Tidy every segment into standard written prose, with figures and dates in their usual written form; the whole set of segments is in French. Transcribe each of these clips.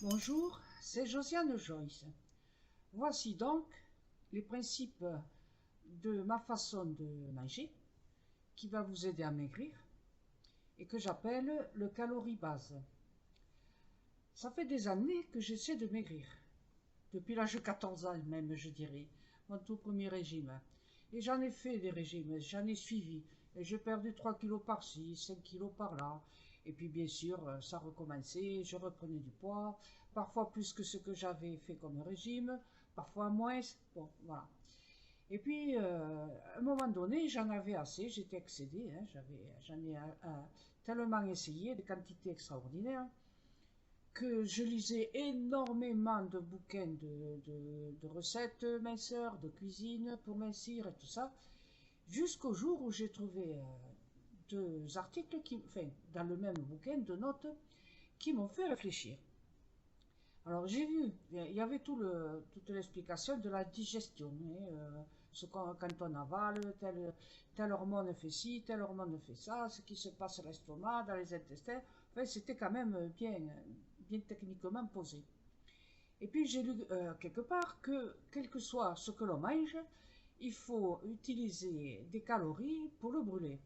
Bonjour, c'est Josiane Joyce. Voici donc les principes de ma façon de manger qui va vous aider à maigrir et que j'appelle le calorie base. Ça fait des années que j'essaie de maigrir, depuis l'âge de 14 ans même je dirais, mon tout premier régime. Et j'en ai fait des régimes, j'en ai suivi. Et j'ai perdu 3 kilos par-ci, 5 kilos par-là. Et puis bien sûr, ça recommençait, je reprenais du poids, parfois plus que ce que j'avais fait comme régime, parfois moins. Bon, voilà. Et puis, à un moment donné, j'en avais assez, j'étais excédé, hein, j'en ai tellement essayé, des quantités extraordinaires, que je lisais énormément de bouquins de recettes minceurs, de cuisine pour mincir et tout ça, jusqu'au jour où j'ai trouvé deux articles, enfin, dans le même bouquin, de notes, qui m'ont fait réfléchir. Alors j'ai vu, il y avait toute l'explication de la digestion, hein, quand on avale, telle hormone fait ci, telle hormone fait ça, ce qui se passe à l'estomac, dans les intestins. Enfin, c'était quand même bien techniquement posé. Et puis j'ai lu quelque part que, quel que soit ce que l'on mange, il faut utiliser des calories pour le brûler.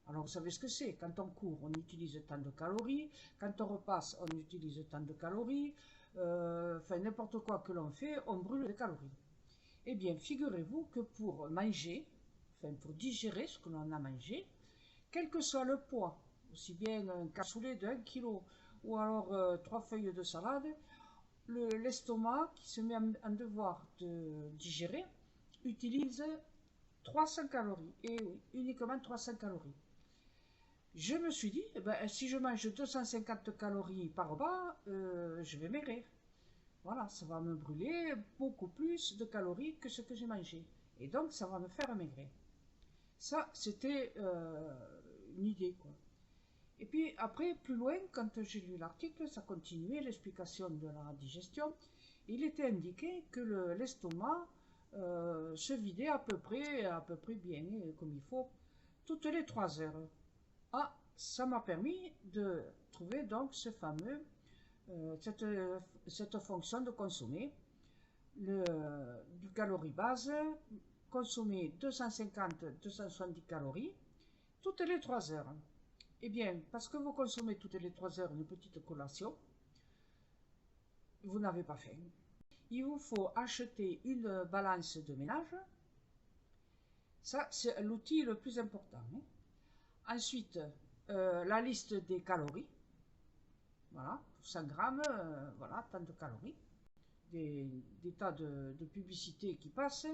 Alors vous savez ce que c'est, quand on court, on utilise tant de calories, quand on repasse, on utilise tant de calories, enfin n'importe quoi que l'on fait, on brûle des calories. Eh bien, figurez-vous que pour manger, enfin pour digérer ce que l'on a mangé, quel que soit le poids, aussi bien un cassoulet de 1 kg ou alors 3 feuilles de salade, l'estomac qui se met en devoir de digérer utilise 300 calories. Et oui, uniquement 300 calories. Je me suis dit, eh ben, si je mange 250 calories par repas, je vais maigrir. Voilà, ça va me brûler beaucoup plus de calories que ce que j'ai mangé. Et donc, ça va me faire maigrir. Ça, c'était une idée, quoi. Et puis après, plus loin, quand j'ai lu l'article, ça continuait l'explication de la digestion. Il était indiqué que l'estomac se vidait à peu près bien, comme il faut, toutes les 3 heures. Ah, ça m'a permis de trouver donc cette fonction de consommer du calorie base, consommer 250-270 calories toutes les 3 heures. Eh bien, parce que vous consommez toutes les 3 heures une petite collation, vous n'avez pas faim. Il vous faut acheter une balance de ménage. Ça, c'est l'outil le plus important, hein. Ensuite, la liste des calories. Voilà, pour 100 grammes, voilà, tant de calories. Des tas de publicités qui passent.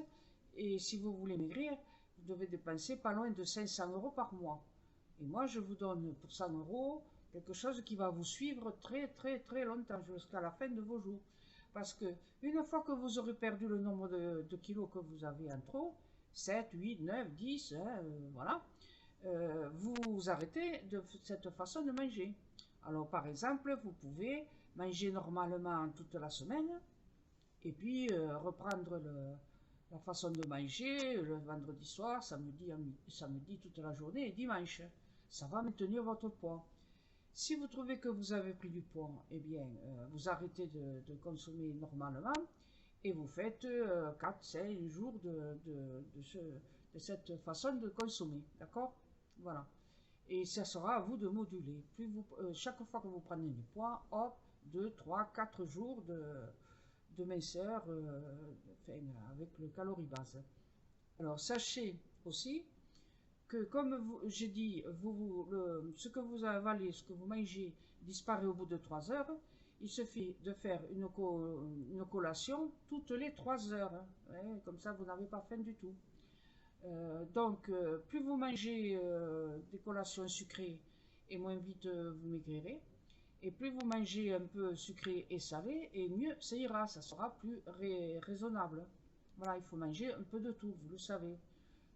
Et si vous voulez maigrir, vous devez dépenser pas loin de 500 euros par mois. Et moi, je vous donne pour 100 euros quelque chose qui va vous suivre très très très longtemps, jusqu'à la fin de vos jours. Parce que une fois que vous aurez perdu le nombre de kilos que vous avez en trop, 7, 8, 9, 10, hein, voilà, vous arrêtez de cette façon de manger. Alors par exemple, vous pouvez manger normalement toute la semaine, et puis reprendre la façon de manger le vendredi soir, samedi toute la journée et dimanche. Ça va maintenir votre poids. Si vous trouvez que vous avez pris du poids, eh bien, vous arrêtez de consommer normalement et vous faites 4-5 jours de cette façon de consommer. D'accord? Voilà. Et ça sera à vous de moduler. Chaque fois que vous prenez du poids, hop, 2, 3, 4 jours de minceur enfin, avec le calorie base. Alors sachez aussi que comme j'ai dit, ce que vous avalez, ce que vous mangez disparaît au bout de 3 heures. Il suffit de faire une collation toutes les 3 heures, hein, ouais, comme ça vous n'avez pas faim du tout. Donc plus vous mangez des collations sucrées et moins vite vous maigrirez. Et plus vous mangez un peu sucré et salé, et mieux ça ira, ça sera plus raisonnable. Voilà, il faut manger un peu de tout, vous le savez.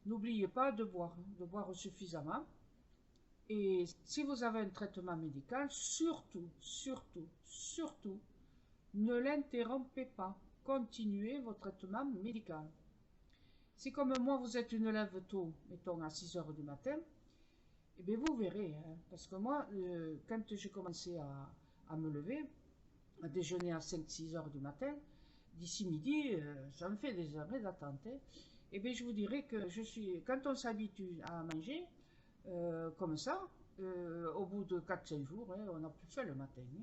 N'oubliez pas de boire suffisamment. Et si vous avez un traitement médical, surtout, surtout, surtout, ne l'interrompez pas. Continuez votre traitement médical. Si comme moi vous êtes une lève tôt, mettons à 6 heures du matin, eh bien vous verrez, hein, parce que moi, quand j'ai commencé à me lever, à déjeuner à 5-6 heures du matin, d'ici midi, ça me fait des heures d'attente. Hein. Et bien, je vous dirais que quand on s'habitue à manger comme ça, au bout de 4-5 jours, hein, on n'a plus faim le matin. Hein.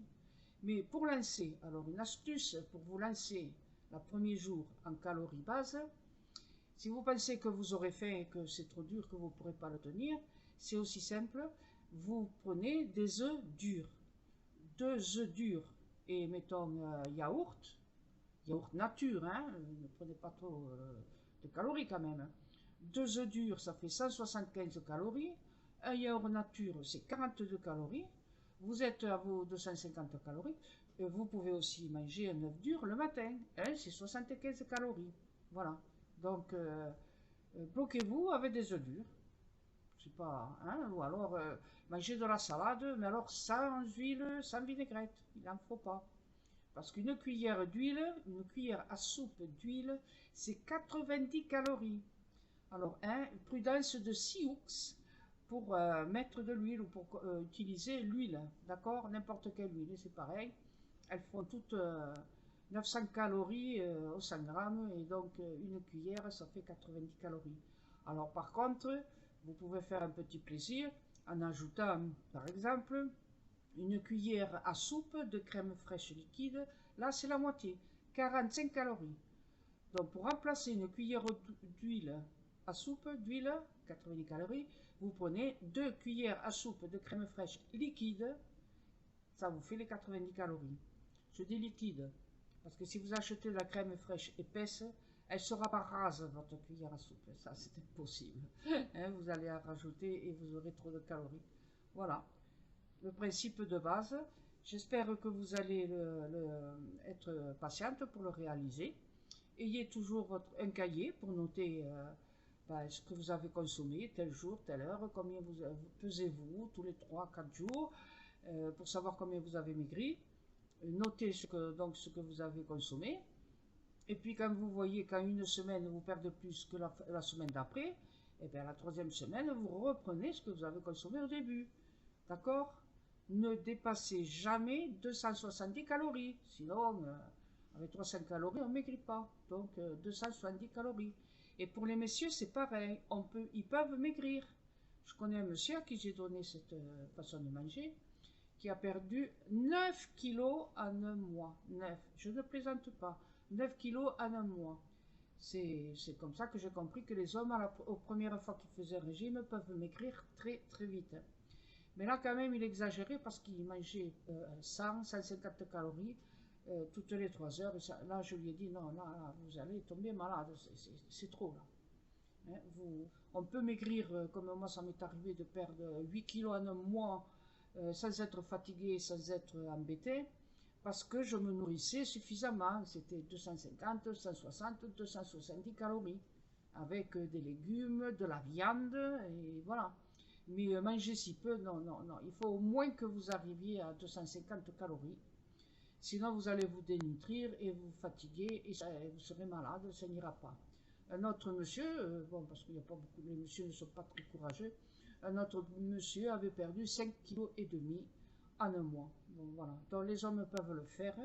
Mais pour lancer, alors une astuce pour vous lancer le premier jour en calories base, si vous pensez que vous aurez faim et que c'est trop dur, que vous ne pourrez pas le tenir, c'est aussi simple, vous prenez des œufs durs. 2 œufs durs et mettons yaourt nature, hein, ne prenez pas trop de calories quand même. 2 œufs durs, ça fait 175 calories. Un yaourt nature, c'est 42 calories. Vous êtes à vos 250 calories. Vous pouvez aussi manger un œuf dur le matin, hein, c'est 75 calories. Voilà. Donc, bloquez-vous avec des œufs durs. Je sais pas, hein, ou alors manger de la salade, mais alors sans huile, sans vinaigrette. Il n'en faut pas. Parce qu'une cuillère d'huile, une cuillère à soupe d'huile, c'est 90 calories. Alors, hein, prudence de Sioux pour mettre de l'huile ou pour utiliser l'huile, d'accord? N'importe quelle huile, c'est pareil. Elles font toutes 900 calories au 100 grammes et donc une cuillère, ça fait 90 calories. Alors, par contre, vous pouvez faire un petit plaisir en ajoutant, par exemple, une cuillère à soupe de crème fraîche liquide, là c'est la moitié, 45 calories. Donc pour remplacer une cuillère d'huile à soupe, d'huile, 90 calories, vous prenez 2 cuillères à soupe de crème fraîche liquide, ça vous fait les 90 calories. Je dis liquide, parce que si vous achetez de la crème fraîche épaisse, elle sera pas rase votre cuillère à soupe, ça c'est impossible. Hein, vous allez en rajouter et vous aurez trop de calories. Voilà. Le principe de base. J'espère que vous allez être patiente pour le réaliser. Ayez toujours un cahier pour noter ce que vous avez consommé, tel jour, telle heure, combien vous pesez-vous tous les 3-4 jours, pour savoir combien vous avez maigri. Notez donc ce que vous avez consommé. Et puis quand vous voyez qu'en une semaine vous perdez plus que la semaine d'après, et bien la 3e semaine, vous reprenez ce que vous avez consommé au début. D'accord? Ne dépassez jamais 270 calories. Sinon, avec 300 calories, on ne maigrit pas. Donc, 270 calories. Et pour les messieurs, c'est pareil. Ils peuvent maigrir. Je connais un monsieur à qui j'ai donné cette façon de manger, qui a perdu 9 kilos en un mois. 9. Je ne plaisante pas. 9 kilos en un mois. C'est comme ça que j'ai compris que les hommes, aux premières fois qu'ils faisaient régime, peuvent maigrir très très vite. Mais là, quand même, il exagérait parce qu'il mangeait 100-150 calories toutes les 3 heures. Et là, je lui ai dit, non, là, vous allez tomber malade, c'est trop, là. Hein, on peut maigrir, comme moi, ça m'est arrivé de perdre 8 kilos en un mois sans être fatigué, sans être embêté, parce que je me nourrissais suffisamment. C'était 250, 160, 270 calories, avec des légumes, de la viande, et voilà. Mais manger si peu, non, non, non. Il faut au moins que vous arriviez à 250 calories. Sinon, vous allez vous dénutrir et vous fatiguer et vous serez malade, ça n'ira pas. Un autre monsieur, bon, parce qu'il n'y a pas beaucoup, les messieurs ne sont pas très courageux, un autre monsieur avait perdu 5,5 kg en un mois. Bon, voilà. Donc les hommes peuvent le faire.